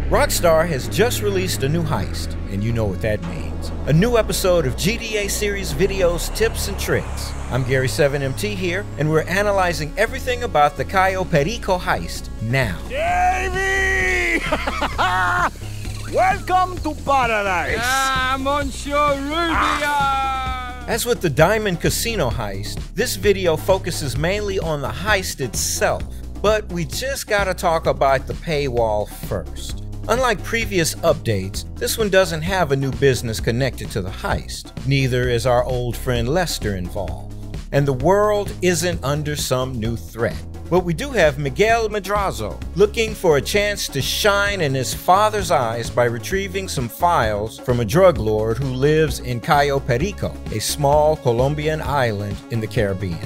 Rockstar has just released a new heist, and you know what that means. A new episode of GTA series videos, tips, and tricks. I'm Gary7MT here, and we're analyzing everything about the Cayo Perico heist now. Davey! Welcome to paradise! Monsieur Rubio! As with the Diamond Casino heist, this video focuses mainly on the heist itself, but we just gotta talk about the paywall first. Unlike previous updates, this one doesn't have a new business connected to the heist. Neither is our old friend Lester involved. And the world isn't under some new threat. But we do have Miguel Madrazo looking for a chance to shine in his father's eyes by retrieving some files from a drug lord who lives in Cayo Perico, a small Colombian island in the Caribbean.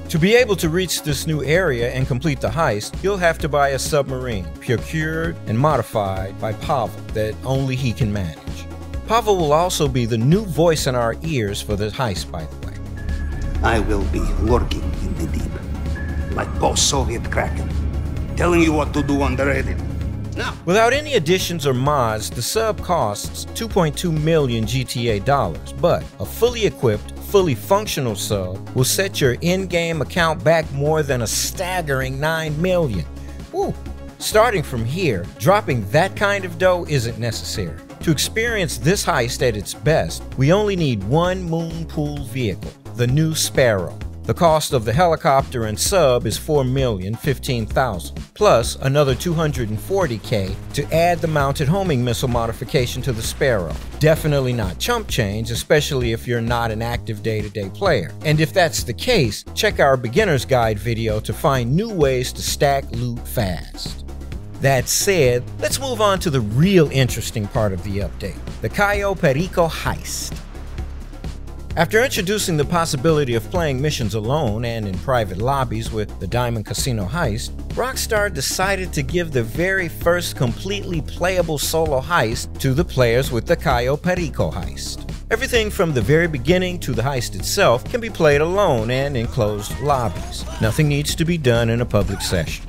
To be able to reach this new area and complete the heist, you'll have to buy a submarine, procured and modified by Pavel, that only he can manage. Pavel will also be the new voice in our ears for the heist, by the way. I will be lurking in the deep, like post-Soviet Kraken, telling you what to do on the radio. Now. Without any additions or mods, the sub costs $2.2 million GTA dollars, but a fully equipped, fully functional sub will set your in-game account back more than a staggering $9 million. Woo! Starting from here, dropping that kind of dough isn't necessary. To experience this heist at its best, we only need one Moonpool vehicle, the new Sparrow. The cost of the helicopter and sub is $4,015,000, plus another $240K to add the mounted homing missile modification to the Sparrow. Definitely not chump change, especially if you're not an active day-to-day player. And if that's the case, check our beginner's guide video to find new ways to stack loot fast. That said, let's move on to the real interesting part of the update, the Cayo Perico heist. After introducing the possibility of playing missions alone and in private lobbies with the Diamond Casino heist, Rockstar decided to give the very first completely playable solo heist to the players with the Cayo Perico heist. Everything from the very beginning to the heist itself can be played alone and in closed lobbies. Nothing needs to be done in a public session.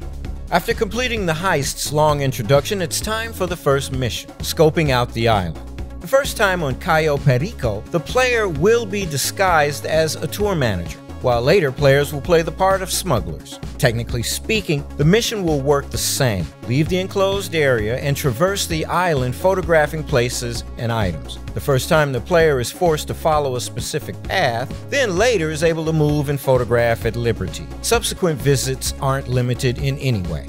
After completing the heist's long introduction, it's time for the first mission, scoping out the island. The first time on Cayo Perico, the player will be disguised as a tour manager, while later players will play the part of smugglers. Technically speaking, the mission will work the same. Leave the enclosed area and traverse the island photographing places and items. The first time the player is forced to follow a specific path, then later is able to move and photograph at liberty. Subsequent visits aren't limited in any way.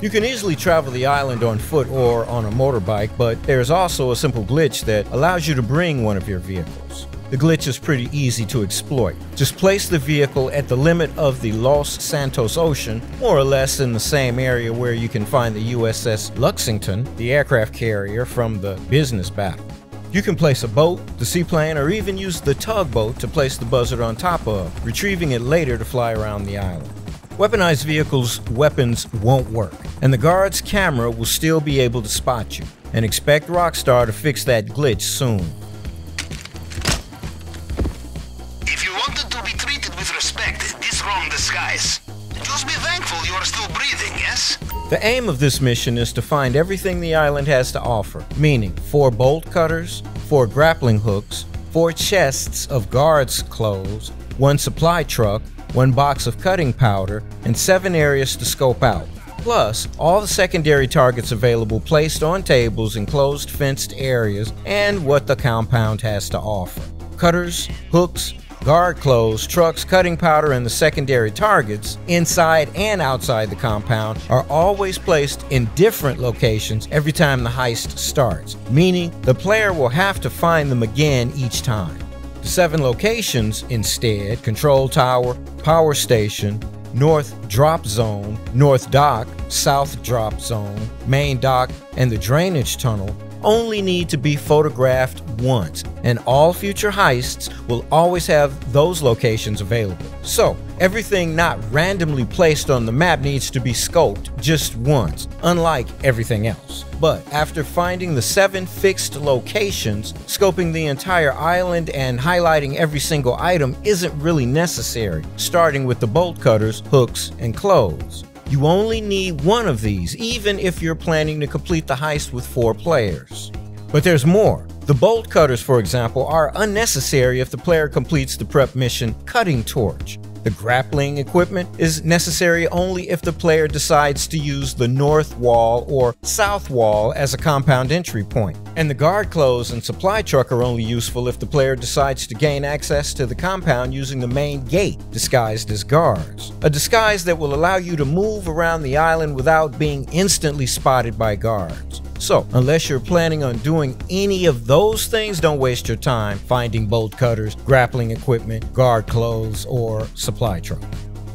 You can easily travel the island on foot or on a motorbike, but there's also a simple glitch that allows you to bring one of your vehicles. The glitch is pretty easy to exploit. Just place the vehicle at the limit of the Los Santos Ocean, more or less in the same area where you can find the USS Lexington, the aircraft carrier from the business battle. You can place a boat, the seaplane, or even use the tugboat to place the buzzard on top of, retrieving it later to fly around the island. Weaponized vehicles' weapons won't work, and the guard's camera will still be able to spot you. And expect Rockstar to fix that glitch soon. If you wanted to be treated with respect, this wrong disguise. Just be thankful you are still breathing, yes? The aim of this mission is to find everything the island has to offer, meaning 4 bolt cutters, 4 grappling hooks, 4 chests of guards' clothes, 1 supply truck, 1 box of cutting powder, and 7 areas to scope out. Plus, all the secondary targets available placed on tables in closed fenced areas and what the compound has to offer. Cutters, hooks, guard clothes, trucks, cutting powder, and the secondary targets, inside and outside the compound, are always placed in different locations every time the heist starts, meaning the player will have to find them again each time. The 7 locations, instead, Control Tower, Power Station, North Drop Zone, North Dock, South Drop Zone, Main Dock, and the Drainage Tunnel, only need to be photographed once, and all future heists will always have those locations available. So, everything not randomly placed on the map needs to be scoped just once, unlike everything else. But after finding the 7 fixed locations, scoping the entire island and highlighting every single item isn't really necessary, starting with the bolt cutters, hooks, and clothes. You only need one of these, even if you're planning to complete the heist with 4 players. But there's more. The bolt cutters, for example, are unnecessary if the player completes the prep mission Cutting Torch. The grappling equipment is necessary only if the player decides to use the north wall or south wall as a compound entry point. And the guard clothes and supply truck are only useful if the player decides to gain access to the compound using the main gate, disguised as guards. A disguise that will allow you to move around the island without being instantly spotted by guards. So, unless you're planning on doing any of those things, don't waste your time finding bolt cutters, grappling equipment, guard clothes, or supply truck.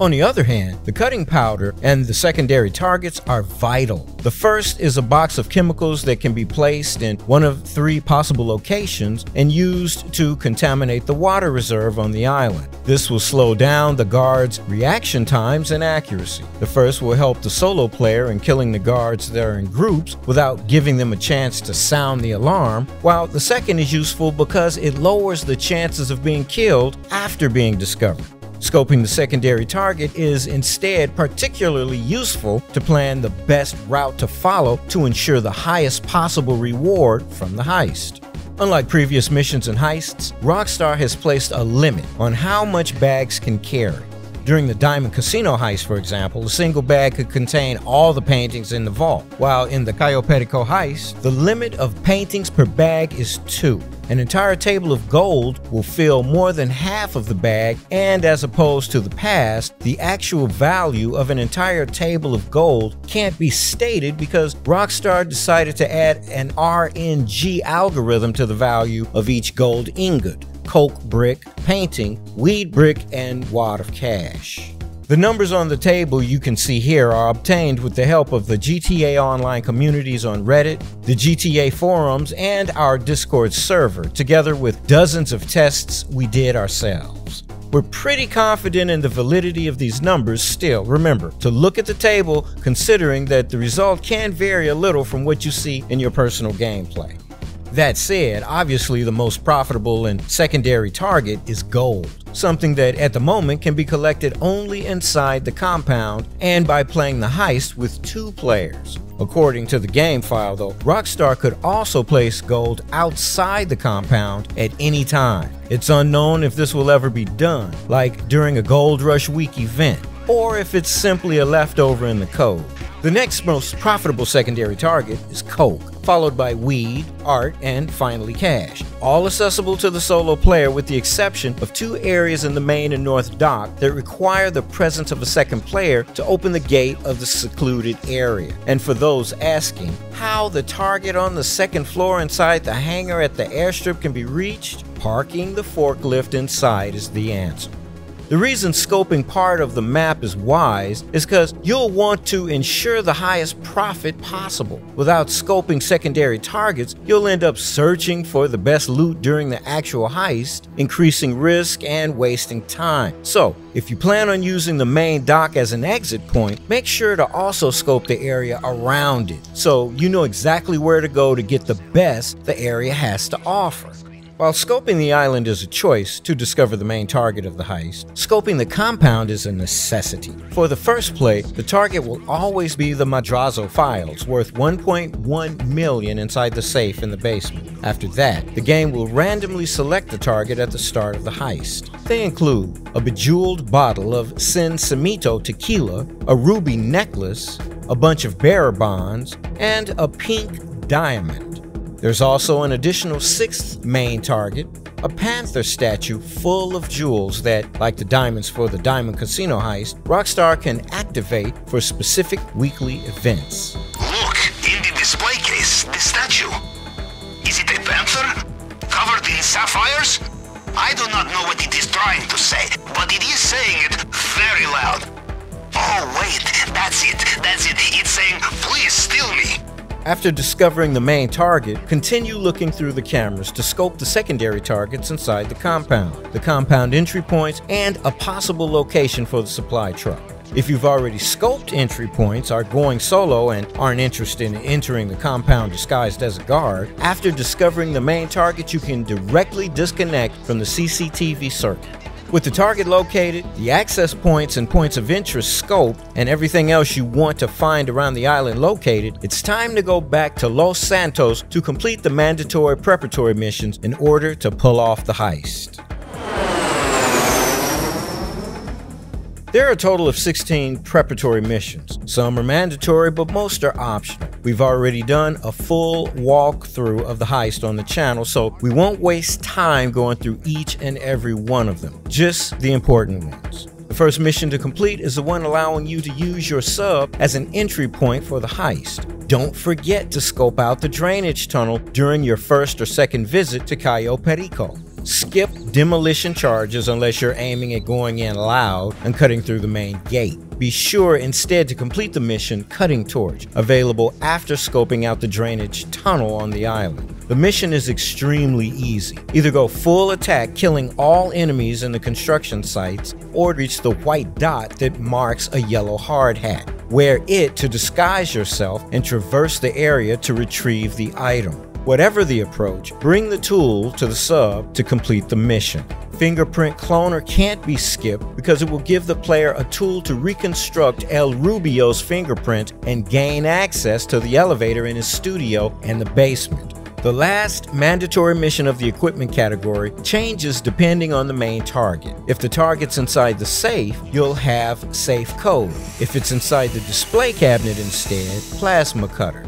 On the other hand, the cutting powder and the secondary targets are vital. The first is a box of chemicals that can be placed in one of 3 possible locations and used to contaminate the water reserve on the island. This will slow down the guards' reaction times and accuracy. The first will help the solo player in killing the guards that are in groups without giving them a chance to sound the alarm, while the second is useful because it lowers the chances of being killed after being discovered. Scoping the secondary target is instead particularly useful to plan the best route to follow to ensure the highest possible reward from the heist. Unlike previous missions and heists, Rockstar has placed a limit on how much bags can carry. During the Diamond Casino heist, for example, a single bag could contain all the paintings in the vault, while in the Cayo Perico heist, the limit of paintings per bag is 2. An entire table of gold will fill more than half of the bag, and as opposed to the past, the actual value of an entire table of gold can't be stated because Rockstar decided to add an RNG algorithm to the value of each gold ingot, coke brick, painting, weed brick, and wad of cash. The numbers on the table you can see here are obtained with the help of the GTA Online communities on Reddit, the GTA forums, and our Discord server, together with dozens of tests we did ourselves. We're pretty confident in the validity of these numbers still. Remember to look at the table, considering that the result can vary a little from what you see in your personal gameplay. That said, obviously the most profitable and secondary target is gold, something that at the moment can be collected only inside the compound and by playing the heist with 2 players. According to the game file though, Rockstar could also place gold outside the compound at any time. It's unknown if this will ever be done, like during a Gold Rush Week event, or if it's simply a leftover in the code. The next most profitable secondary target is coke, followed by weed, art, and finally cash. All accessible to the solo player with the exception of 2 areas in the main and north dock that require the presence of a second player to open the gate of the secluded area. And for those asking how the target on the 2nd floor inside the hangar at the airstrip can be reached, parking the forklift inside is the answer. The reason scoping part of the map is wise is because you'll want to ensure the highest profit possible. Without scoping secondary targets, you'll end up searching for the best loot during the actual heist, increasing risk and wasting time. So, if you plan on using the main dock as an exit point, make sure to also scope the area around it so you know exactly where to go to get the best the area has to offer. While scoping the island is a choice to discover the main target of the heist, scoping the compound is a necessity. For the first play, the target will always be the Madrazo files, worth 1.1 million inside the safe in the basement. After that, the game will randomly select the target at the start of the heist. They include a bejeweled bottle of Sin Semito tequila, a ruby necklace, a bunch of bearer bonds, and a pink diamond. There's also an additional 6th main target, a panther statue full of jewels that, like the diamonds for the Diamond Casino heist, Rockstar can activate for specific weekly events. Look, in the display case, the statue. Is it a panther? Covered in sapphires? I do not know what it is trying to say, but it is saying it very loud. Oh wait, that's it. It's saying, please steal me. After discovering the main target, continue looking through the cameras to scope the secondary targets inside the compound entry points, and a possible location for the supply truck. If you've already scoped entry points, are going solo, and aren't interested in entering the compound disguised as a guard, after discovering the main target you can directly disconnect from the CCTV circuit. With the target located, the access points and points of interest scoped, and everything else you want to find around the island located, it's time to go back to Los Santos to complete the mandatory preparatory missions in order to pull off the heist. There are a total of 16 preparatory missions. Some are mandatory, but most are optional. We've already done a full walkthrough of the heist on the channel, so we won't waste time going through each and every one of them, just the important ones. The first mission to complete is the one allowing you to use your sub as an entry point for the heist. Don't forget to scope out the drainage tunnel during your first or second visit to Cayo Perico. Skip demolition charges unless you're aiming at going in loud and cutting through the main gate. Be sure instead to complete the mission Cutting Torch, available after scoping out the drainage tunnel on the island. The mission is extremely easy. Either go full attack, killing all enemies in the construction sites, or reach the white dot that marks a yellow hard hat. Wear it to disguise yourself and traverse the area to retrieve the item. Whatever the approach, bring the tool to the sub to complete the mission. Fingerprint Cloner can't be skipped because it will give the player a tool to reconstruct El Rubio's fingerprint and gain access to the elevator in his studio and the basement. The last mandatory mission of the equipment category changes depending on the main target. If the target's inside the safe, you'll have safe code. If it's inside the display cabinet instead, plasma cutter.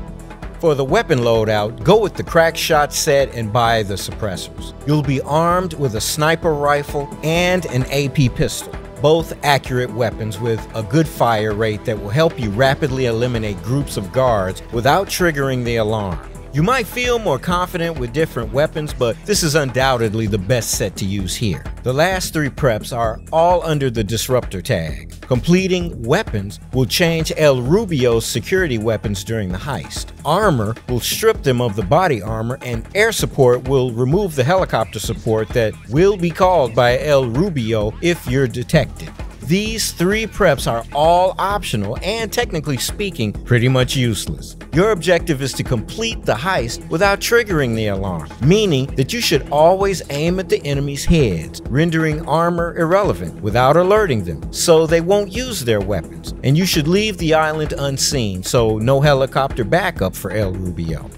For the weapon loadout, go with the crack shot set and buy the suppressors. You'll be armed with a sniper rifle and an AP pistol, both accurate weapons with a good fire rate that will help you rapidly eliminate groups of guards without triggering the alarm. You might feel more confident with different weapons, but this is undoubtedly the best set to use here. The last 3 preps are all under the Disruptor tag. Completing weapons will change El Rubio's security weapons during the heist. Armor will strip them of the body armor, and air support will remove the helicopter support that will be called by El Rubio if you're detected. These 3 preps are all optional and, technically speaking, pretty much useless. Your objective is to complete the heist without triggering the alarm, meaning that you should always aim at the enemy's heads, rendering armor irrelevant without alerting them, so they won't use their weapons. And you should leave the island unseen, so no helicopter backup for El Rubio.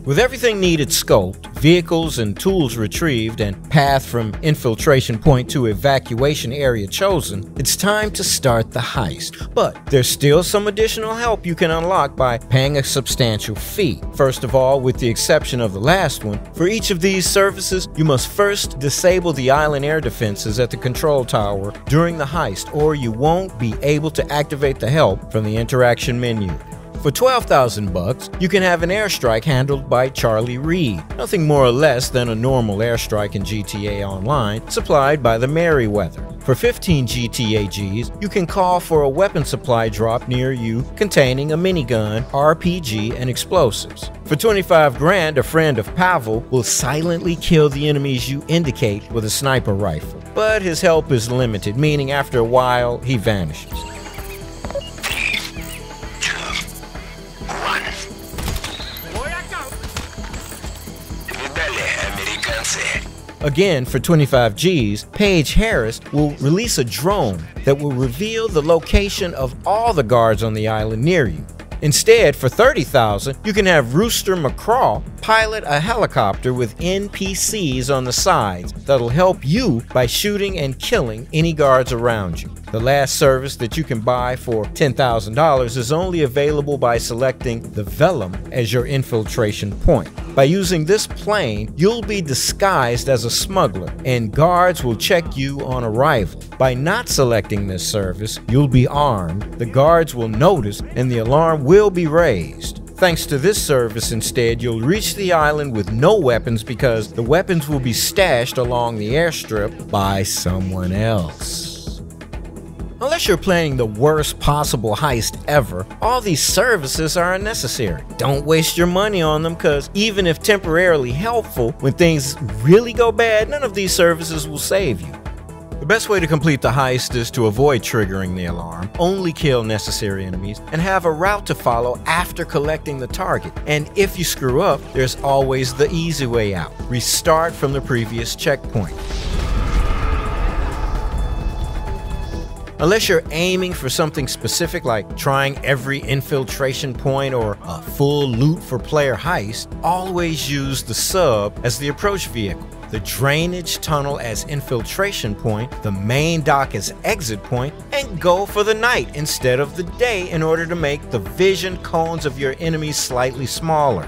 With everything needed scoped, vehicles and tools retrieved, and path from infiltration point to evacuation area chosen, it's time to start the heist. But there's still some additional help you can unlock by paying a substantial fee. First of all, with the exception of the last one, for each of these services, you must first disable the island air defenses at the control tower during the heist, or you won't be able to activate the help from the interaction menu. For 12,000 bucks, you can have an airstrike handled by Charlie Reed, nothing more or less than a normal airstrike in GTA Online, supplied by the Merryweather. For 15 GTA Gs, you can call for a weapon supply drop near you containing a minigun, RPG, and explosives. For 25 grand, a friend of Pavel will silently kill the enemies you indicate with a sniper rifle. But his help is limited, meaning after a while, he vanishes. Again, for 25 Gs, Paige Harris will release a drone that will reveal the location of all the guards on the island near you. Instead, for 30,000, you can have Rooster McCraw pilot a helicopter with NPCs on the sides that'll help you by shooting and killing any guards around you. The last service that you can buy for $10,000 is only available by selecting the Velum as your infiltration point. By using this plane, you'll be disguised as a smuggler, and guards will check you on arrival. By not selecting this service, you'll be armed, the guards will notice, and the alarm will be raised. Thanks to this service instead, you'll reach the island with no weapons because the weapons will be stashed along the airstrip by someone else. Unless you're planning the worst possible heist ever, all these services are unnecessary. Don't waste your money on them because even if temporarily helpful, when things really go bad, none of these services will save you. The best way to complete the heist is to avoid triggering the alarm, only kill necessary enemies, and have a route to follow after collecting the target. And if you screw up, there's always the easy way out. Restart from the previous checkpoint. Unless you're aiming for something specific like trying every infiltration point or a full loot for player heist, always use the sub as the approach vehicle, the drainage tunnel as infiltration point, the main dock as exit point, and go for the night instead of the day in order to make the vision cones of your enemies slightly smaller.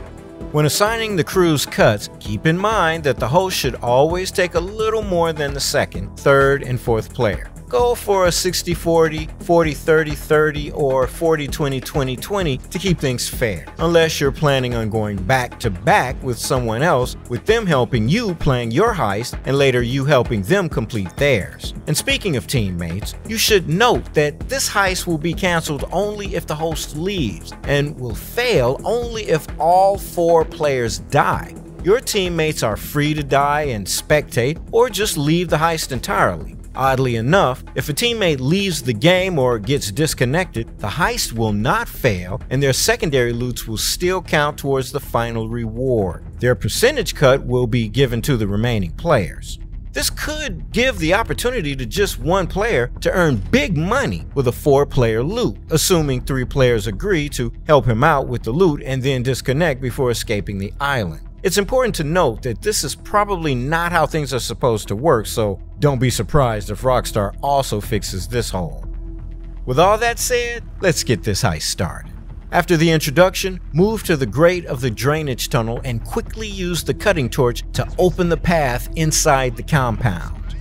When assigning the crew's cuts, keep in mind that the host should always take a little more than the second, third, and fourth player. Go for a 60-40, 40-30-30, or 40-20-20-20 to keep things fair, unless you're planning on going back to back with someone else, with them helping you playing your heist and later you helping them complete theirs. And speaking of teammates, you should note that this heist will be cancelled only if the host leaves, and will fail only if all 4 players die. Your teammates are free to die and spectate, or just leave the heist entirely. Oddly enough, if a teammate leaves the game or gets disconnected, the heist will not fail and their secondary loots will still count towards the final reward. Their percentage cut will be given to the remaining players. This could give the opportunity to just one player to earn big money with a 4-player loot, assuming 3 players agree to help him out with the loot and then disconnect before escaping the island. It's important to note that this is probably not how things are supposed to work, so don't be surprised if Rockstar also fixes this hole. With all that said, let's get this heist started. After the introduction, move to the grate of the drainage tunnel and quickly use the cutting torch to open the path inside the compound.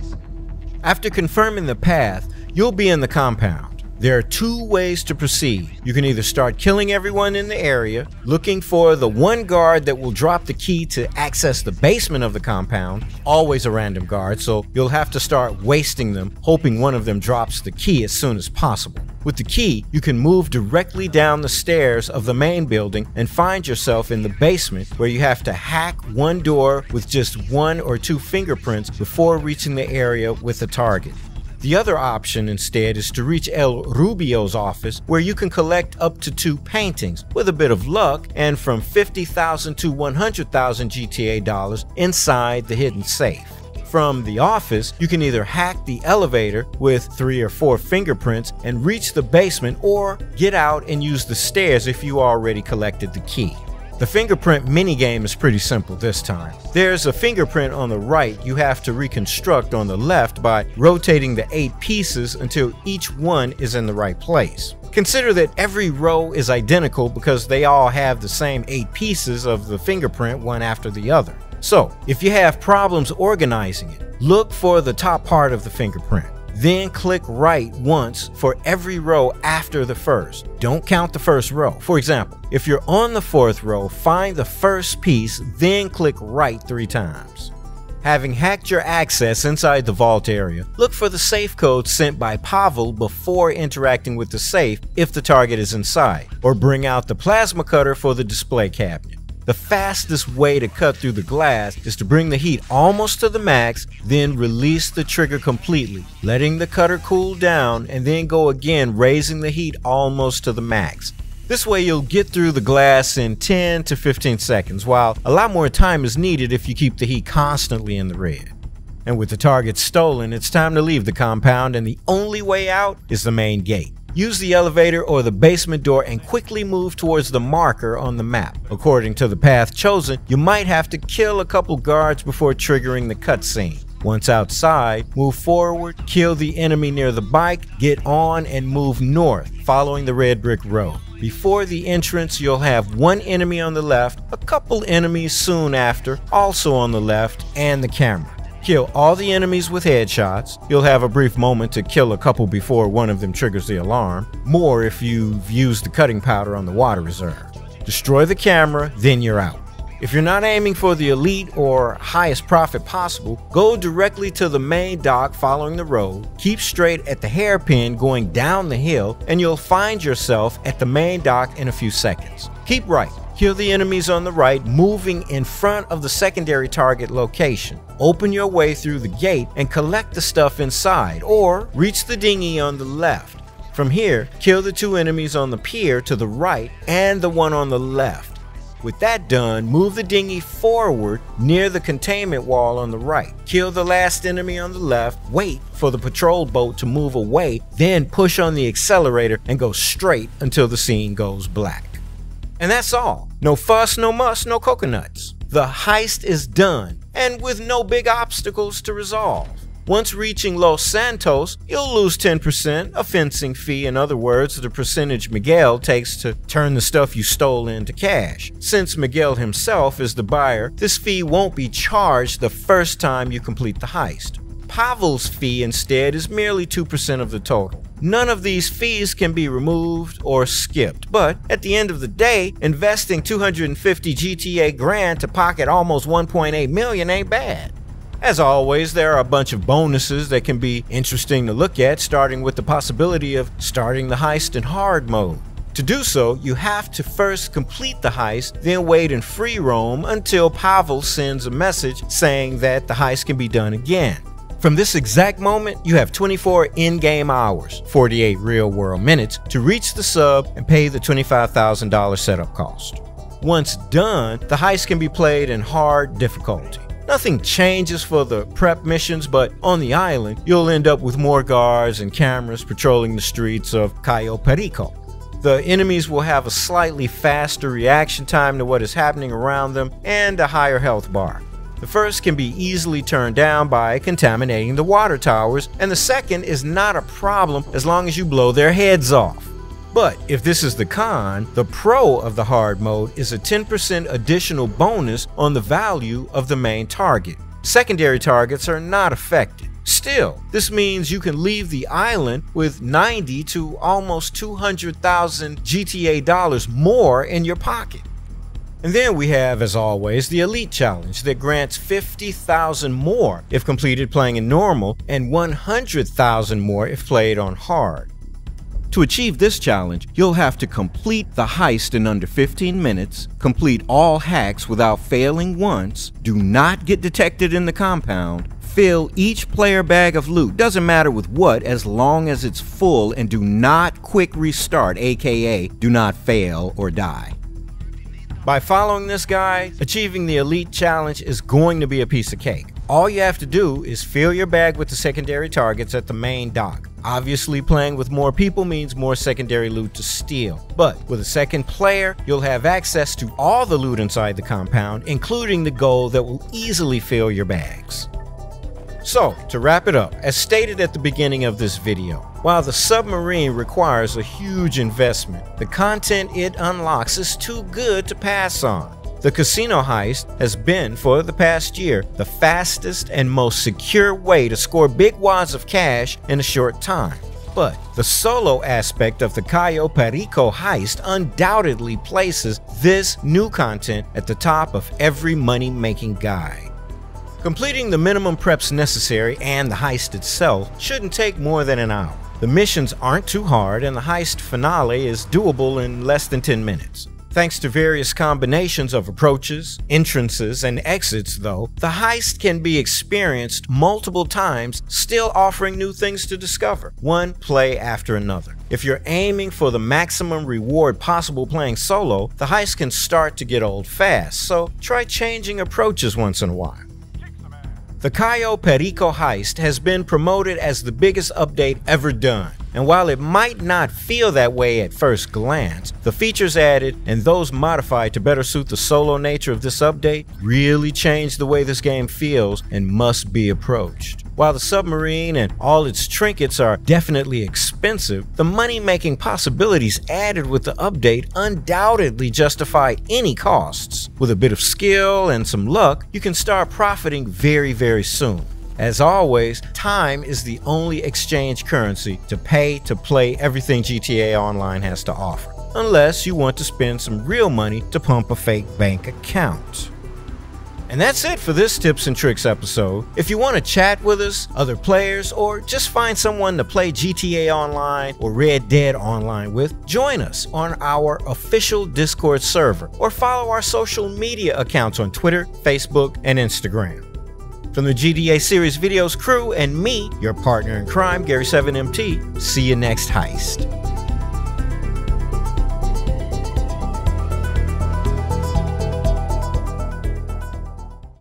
After confirming the path, you'll be in the compound. There are 2 ways to proceed. You can either start killing everyone in the area, looking for the one guard that will drop the key to access the basement of the compound, always a random guard, so you'll have to start wasting them, hoping one of them drops the key as soon as possible. With the key, you can move directly down the stairs of the main building and find yourself in the basement, where you have to hack one door with just 1 or 2 fingerprints before reaching the area with the target. The other option instead is to reach El Rubio's office, where you can collect up to 2 paintings with a bit of luck and from 50,000 to 100,000 GTA dollars inside the hidden safe. From the office, you can either hack the elevator with 3 or 4 fingerprints and reach the basement, or get out and use the stairs if you already collected the key. The fingerprint minigame is pretty simple this time. There's a fingerprint on the right you have to reconstruct on the left by rotating the 8 pieces until each one is in the right place. Consider that every row is identical because they all have the same 8 pieces of the fingerprint, one after the other. So, if you have problems organizing it, look for the top part of the fingerprint. Then click right once for every row after the first. Don't count the first row. For example, if you're on the 4th row, find the first piece, then click right 3 times. Having hacked your access inside the vault area, look for the safe code sent by Pavel before interacting with the safe if the target is inside, or bring out the plasma cutter for the display cabinet. The fastest way to cut through the glass is to bring the heat almost to the max, then release the trigger completely, letting the cutter cool down, and then go again, raising the heat almost to the max. This way you'll get through the glass in 10 to 15 seconds, while a lot more time is needed if you keep the heat constantly in the red. And with the target stolen, it's time to leave the compound, and the only way out is the main gate. Use the elevator or the basement door and quickly move towards the marker on the map. According to the path chosen, you might have to kill a couple guards before triggering the cutscene. Once outside, move forward, kill the enemy near the bike, get on and move north, following the red brick road. Before the entrance, you'll have 1 enemy on the left, a couple enemies soon after, also on the left, and the camera. Kill all the enemies with headshots. You'll have a brief moment to kill a couple before one of them triggers the alarm. More if you've used the cutting powder on the water reserve. Destroy the camera, then you're out. If you're not aiming for the elite or highest profit possible, go directly to the main dock following the road, keep straight at the hairpin going down the hill, and you'll find yourself at the main dock in a few seconds. Keep right. Kill the enemies on the right, moving in front of the secondary target location. Open your way through the gate and collect the stuff inside, or reach the dinghy on the left. From here, kill the 2 enemies on the pier to the right and the one on the left. With that done, move the dinghy forward near the containment wall on the right. Kill the last enemy on the left, wait for the patrol boat to move away, then push on the accelerator and go straight until the scene goes black. And that's all. No fuss, no muss, no coconuts. The heist is done, and with no big obstacles to resolve. Once reaching Los Santos, you'll lose 10%, a fencing fee, in other words, the percentage Miguel takes to turn the stuff you stole into cash. Since Miguel himself is the buyer, this fee won't be charged the first time you complete the heist. Pavel's fee instead is merely 2% of the total. None of these fees can be removed or skipped, but at the end of the day, investing 250 GTA grand to pocket almost 1.8 million ain't bad. As always, there are a bunch of bonuses that can be interesting to look at, starting with the possibility of starting the heist in hard mode. To do so, you have to first complete the heist, then wait in free roam until Pavel sends a message saying that the heist can be done again. From this exact moment, you have 24 in-game hours, 48 real-world minutes, to reach the sub and pay the $25,000 setup cost. Once done, the heist can be played in hard difficulty. Nothing changes for the prep missions, but on the island, you'll end up with more guards and cameras patrolling the streets of Cayo Perico. The enemies will have a slightly faster reaction time to what is happening around them and a higher health bar. The first can be easily turned down by contaminating the water towers, and the second is not a problem as long as you blow their heads off. But if this is the con, the pro of the hard mode is a 10% additional bonus on the value of the main target. Secondary targets are not affected. Still, this means you can leave the island with 90 to almost 200,000 GTA dollars more in your pocket. And then we have, as always, the Elite Challenge that grants 50,000 more if completed playing in normal and 100,000 more if played on hard. To achieve this challenge, you'll have to complete the heist in under 15 minutes, complete all hacks without failing once, do not get detected in the compound, fill each player bag of loot, doesn't matter with what as long as it's full, and do not quick restart, aka do not fail or die. By following this guide, achieving the Elite Challenge is going to be a piece of cake. All you have to do is fill your bag with the secondary targets at the main dock. Obviously, playing with more people means more secondary loot to steal, but with a second player, you'll have access to all the loot inside the compound, including the gold that will easily fill your bags. So, to wrap it up, as stated at the beginning of this video, while the submarine requires a huge investment, the content it unlocks is too good to pass on. The casino heist has been, for the past year, the fastest and most secure way to score big wads of cash in a short time. But the solo aspect of the Cayo Perico heist undoubtedly places this new content at the top of every money-making guide. Completing the minimum preps necessary and the heist itself shouldn't take more than an hour. The missions aren't too hard and the heist finale is doable in less than 10 minutes. Thanks to various combinations of approaches, entrances, and exits though, the heist can be experienced multiple times, still offering new things to discover, one play after another. If you're aiming for the maximum reward possible playing solo, the heist can start to get old fast, so try changing approaches once in a while. The Cayo Perico heist has been promoted as the biggest update ever done, and while it might not feel that way at first glance, the features added and those modified to better suit the solo nature of this update really change the way this game feels and must be approached. While the submarine and all its trinkets are definitely expensive, the money-making possibilities added with the update undoubtedly justify any costs. With a bit of skill and some luck, you can start profiting very soon. As always, time is the only exchange currency to pay to play everything GTA Online has to offer, unless you want to spend some real money to pump a fake bank account. And that's it for this Tips and Tricks episode. If you want to chat with us, other players, or just find someone to play GTA Online or Red Dead Online with, join us on our official Discord server or follow our social media accounts on Twitter, Facebook, and Instagram. From the GTA Series Videos crew and me, your partner in crime, Gary7MT, see you next heist.